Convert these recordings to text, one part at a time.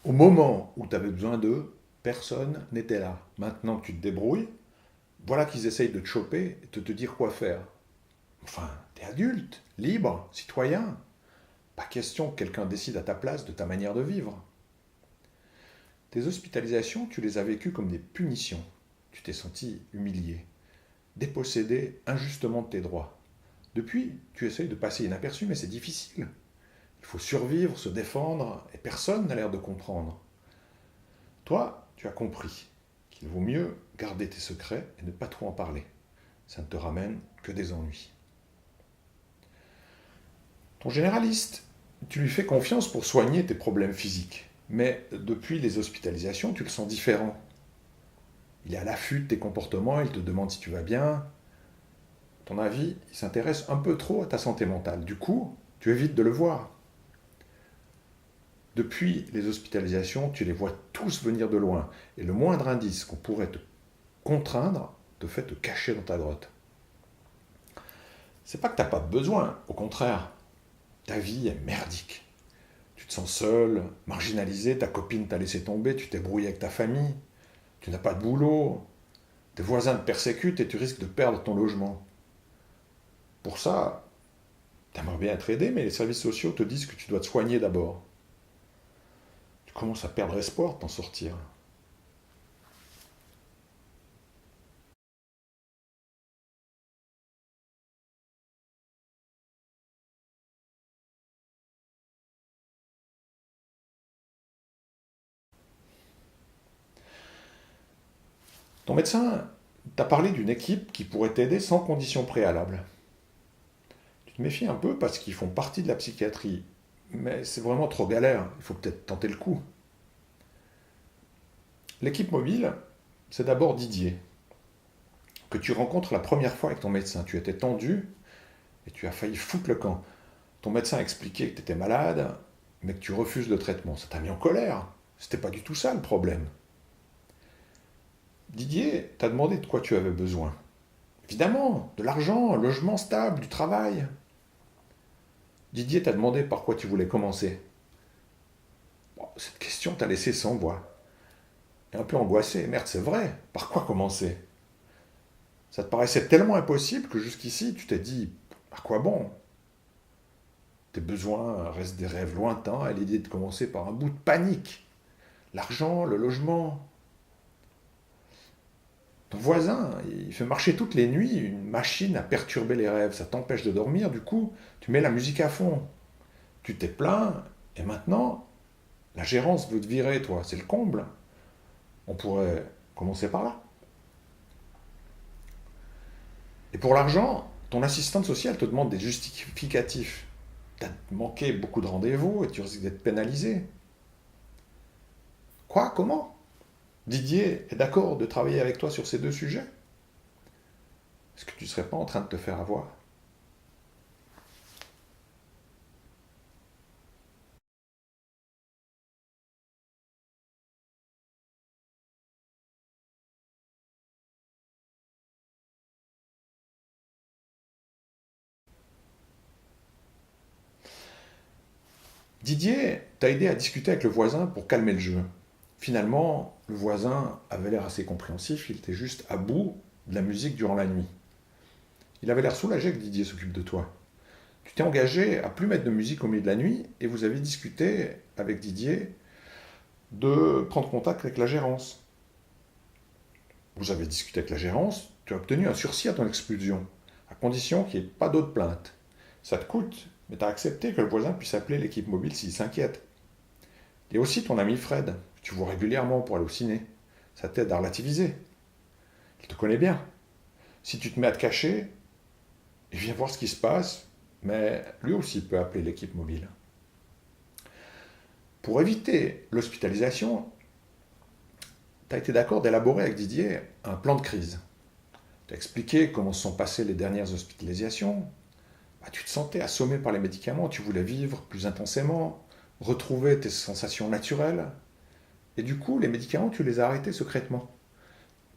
Au moment où tu avais besoin d'eux, personne n'était là. Maintenant que tu te débrouilles, voilà qu'ils essayent de te choper et de te dire quoi faire. Enfin, t'es adulte, libre, citoyen. Pas question que quelqu'un décide à ta place de ta manière de vivre. Tes hospitalisations, tu les as vécues comme des punitions. Tu t'es senti humilié, dépossédé injustement de tes droits. Depuis, tu essayes de passer inaperçu, mais c'est difficile. Il faut survivre, se défendre, et personne n'a l'air de comprendre. Toi, tu as compris qu'il vaut mieux garder tes secrets et ne pas trop en parler. Ça ne te ramène que des ennuis. Ton généraliste, tu lui fais confiance pour soigner tes problèmes physiques. Mais depuis les hospitalisations, tu le sens différent. Il est à l'affût de tes comportements, il te demande si tu vas bien. À ton avis, il s'intéresse un peu trop à ta santé mentale. Du coup, tu évites de le voir. Depuis les hospitalisations, tu les vois tous venir de loin. Et le moindre indice qu'on pourrait te contraindre te fait te cacher dans ta grotte. C'est pas que t'as pas besoin, au contraire. Ta vie est merdique. Tu te sens seul, marginalisé, ta copine t'a laissé tomber, tu t'es brouillé avec ta famille, tu n'as pas de boulot, tes voisins te persécutent et tu risques de perdre ton logement. Pour ça, t'aimerais bien être aidé, mais les services sociaux te disent que tu dois te soigner d'abord. Tu commences à perdre espoir de t'en sortir. Ton médecin t'a parlé d'une équipe qui pourrait t'aider sans condition préalable. Tu te méfies un peu parce qu'ils font partie de la psychiatrie, mais c'est vraiment trop galère, il faut peut-être tenter le coup. L'équipe mobile, c'est d'abord Didier, que tu rencontres la première fois avec ton médecin. Tu étais tendu et tu as failli foutre le camp. Ton médecin a expliqué que tu étais malade, mais que tu refuses le traitement. Ça t'a mis en colère. C'était pas du tout ça le problème. Didier t'a demandé de quoi tu avais besoin. Évidemment, de l'argent, un logement stable, du travail. Didier t'a demandé par quoi tu voulais commencer. Bon, cette question t'a laissé sans voix. Et un peu angoissé. Merde, c'est vrai. Par quoi commencer? Ça te paraissait tellement impossible que jusqu'ici, tu t'es dit, à quoi bon? Tes besoins restent des rêves lointains et l'idée de commencer par un bout de panique. L'argent, le logement. Ton voisin, il fait marcher toutes les nuits une machine à perturber les rêves. Ça t'empêche de dormir, du coup, tu mets la musique à fond. Tu t'es plaint, et maintenant, la gérance veut te virer, toi. C'est le comble. On pourrait commencer par là. Et pour l'argent, ton assistante sociale te demande des justificatifs. T'as manqué beaucoup de rendez-vous et tu risques d'être pénalisé. Quoi? Comment? Didier est d'accord de travailler avec toi sur ces deux sujets? Est-ce que tu ne serais pas en train de te faire avoir? Didier t'a aidé à discuter avec le voisin pour calmer le jeu. Finalement, le voisin avait l'air assez compréhensif, il était juste à bout de la musique durant la nuit. Il avait l'air soulagé que Didier s'occupe de toi. Tu t'es engagé à plus mettre de musique au milieu de la nuit et vous avez discuté avec Didier de prendre contact avec la gérance. Vous avez discuté avec la gérance, tu as obtenu un sursis à ton expulsion, à condition qu'il n'y ait pas d'autres plaintes. Ça te coûte, mais tu as accepté que le voisin puisse appeler l'équipe mobile s'il s'inquiète. Il y a aussi ton ami Fred, que tu vois régulièrement pour aller au ciné. Ça t'aide à relativiser. Il te connaît bien. Si tu te mets à te cacher, il vient voir ce qui se passe, mais lui aussi peut appeler l'équipe mobile. Pour éviter l'hospitalisation, tu as été d'accord d'élaborer avec Didier un plan de crise. Tu as expliqué comment se sont passées les dernières hospitalisations. Bah, tu te sentais assommé par les médicaments, tu voulais vivre plus intensément, retrouver tes sensations naturelles. Et du coup, les médicaments, tu les as arrêtés secrètement.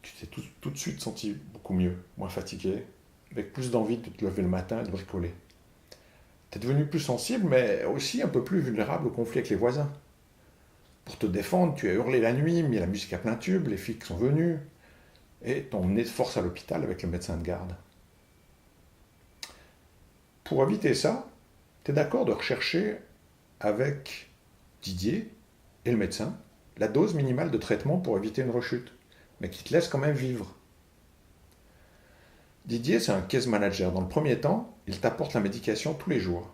Tu t'es tout de suite senti beaucoup mieux, moins fatigué, avec plus d'envie de te lever le matin et de bricoler. Tu es devenu plus sensible, mais aussi un peu plus vulnérable au conflit avec les voisins. Pour te défendre, tu as hurlé la nuit, mis la musique à plein tube, les flics sont venus, et t'ont emmené de force à l'hôpital avec le médecin de garde. Pour éviter ça, tu es d'accord de rechercher avec Didier et le médecin la dose minimale de traitement pour éviter une rechute, mais qui te laisse quand même vivre. Didier, c'est un case manager. Dans le premier temps, il t'apporte la médication tous les jours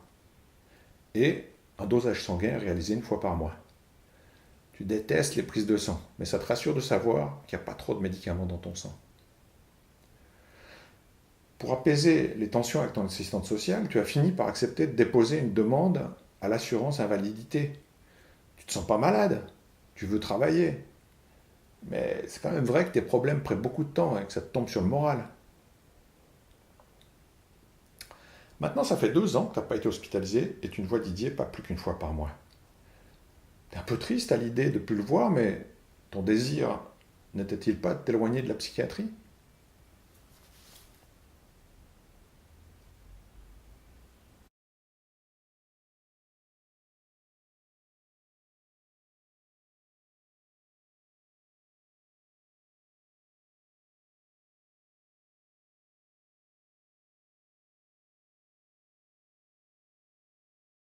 et un dosage sanguin réalisé une fois par mois. Tu détestes les prises de sang, mais ça te rassure de savoir qu'il n'y a pas trop de médicaments dans ton sang. Pour apaiser les tensions avec ton assistante sociale, tu as fini par accepter de déposer une demande à l'assurance invalidité. Tu te sens pas malade, tu veux travailler, mais c'est quand même vrai que tes problèmes prennent beaucoup de temps et que ça te tombe sur le moral. Maintenant, ça fait 2 ans que tu n'as pas été hospitalisé et tu ne vois Didier pas plus qu'une fois par mois. Tu es un peu triste à l'idée de ne plus le voir, mais ton désir n'était-il pas de t'éloigner de la psychiatrie?